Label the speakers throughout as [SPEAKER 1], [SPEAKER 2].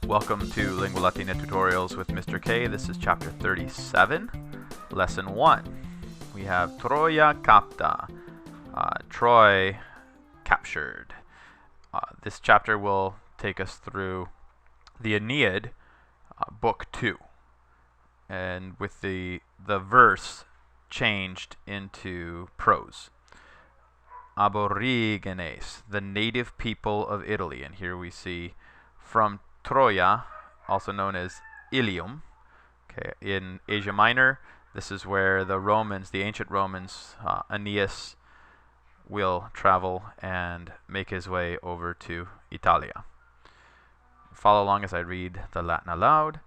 [SPEAKER 1] Welcome to Lingua Latina Tutorials with Mr. K. This is chapter 37, lesson 1. We have Troia capta, Troy captured. This chapter will take us through the Aeneid, book 2, and with the verse changed into prose. Aborigines, the native people of Italy, and here we see from Troia, also known as Ilium. Okay, in Asia Minor, this is where the Romans, the ancient Romans, Aeneas will travel and make his way over to Italia. Follow along as I read the Latin aloud.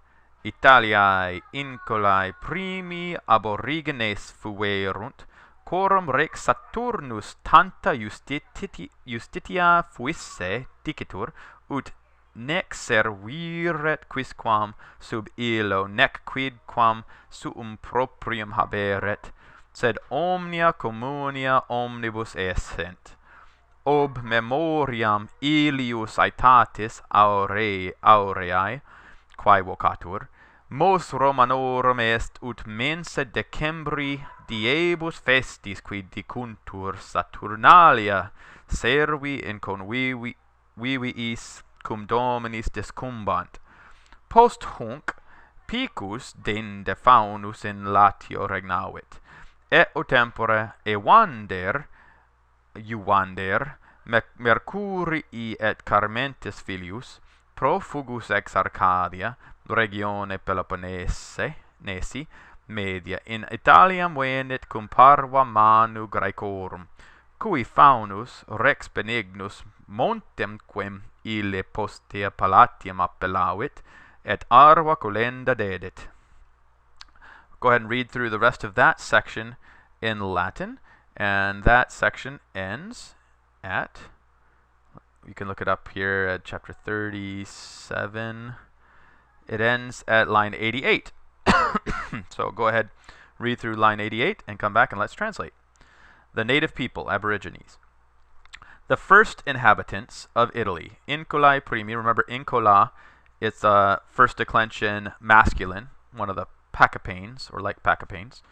[SPEAKER 1] Italiae incolae primi aborigines fuerunt, quorum rex Saturnus tanta justitia fuisse dicitur, ut nec serviret quisquam sub illo, nec quidquam suum proprium haberet, sed omnia communia omnibus essent. Ob memoriam ilius aetatis aureae, quae vocatur, mos Romanorum est ut mensa Decembri diebus festis quid dicuntur Saturnalia servi in conviviis cum dominis discumbant. Post hunc picus dende faunus in latio regnavit, et o tempore Evander Mercurii et Carmentis filius profugus ex Arcadia regione Peloponnesi media in Italiam venit cum parva manu Graecorum, cui faunus rex benignus montemquem ille postea Palatium appellavit, et arva colenda dedit. Go ahead and read through the rest of that section in Latin, and that section ends at, you can look it up here at chapter 37. It ends at line 88. So go ahead, read through line 88 and come back and let's translate. The native people, Aborigines. The first inhabitants of Italy, incolae primi. Remember, incola, it's a first declension masculine, one of the Pacapanes, or like Pacapanes.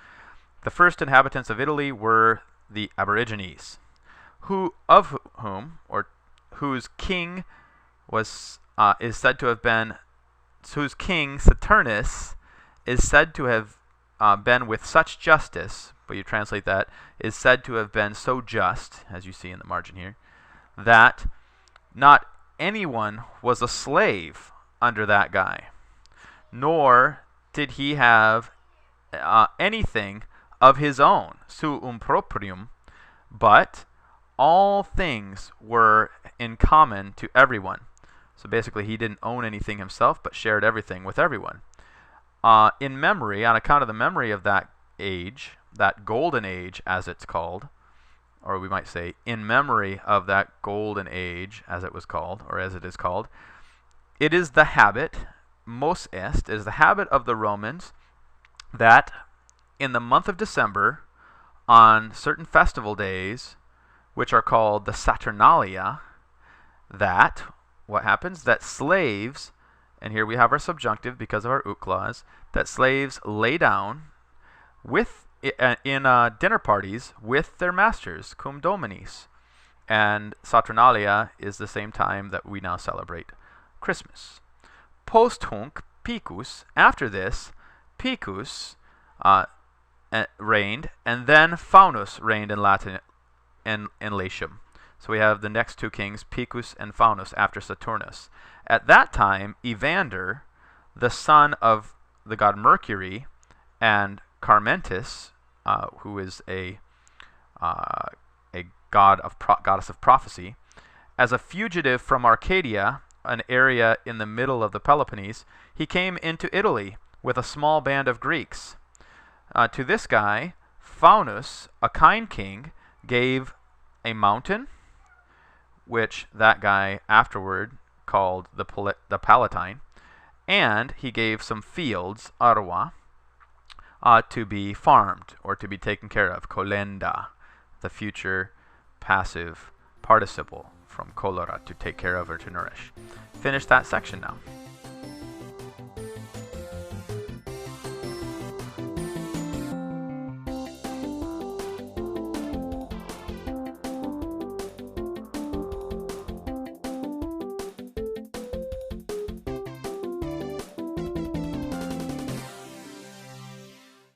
[SPEAKER 1] The first inhabitants of Italy were the Aborigines, whose king is said to have been, whose king Saturnus is said to have been with such justice, but you translate that, is said to have been so just, as you see in the margin here, that not anyone was a slave under that guy, nor did he have anything of his own, suum proprium, but all things were in common to everyone. So basically he didn't own anything himself, but shared everything with everyone. In memory, on account of the memory of that age, that golden age as it's called, or we might say in memory of that golden age as it was called, or as it is called, it is the habit, mos est, is the habit of the Romans that in the month of December, on certain festival days, which are called the Saturnalia, that what happens? That slaves, and here we have our subjunctive because of our ut clause, that slaves lay down in dinner parties with their masters, cum dominis. And Saturnalia is the same time that we now celebrate Christmas. Post hunc picus, after this, picus reigned, and then Faunus reigned in Latin and in Latium. So we have the next two kings, Picus and Faunus, after Saturnus. At that time, Evander, the son of the god Mercury, and who is a goddess of prophecy, as a fugitive from Arcadia, an area in the middle of the Peloponnese, he came into Italy with a small band of Greeks. To this guy, Faunus, a kind king, gave a mountain, which that guy afterward called the Palatine, and he gave some fields, arva, to be farmed or to be taken care of, colenda, the future passive participle from colora, to take care of or to nourish. Finish that section now.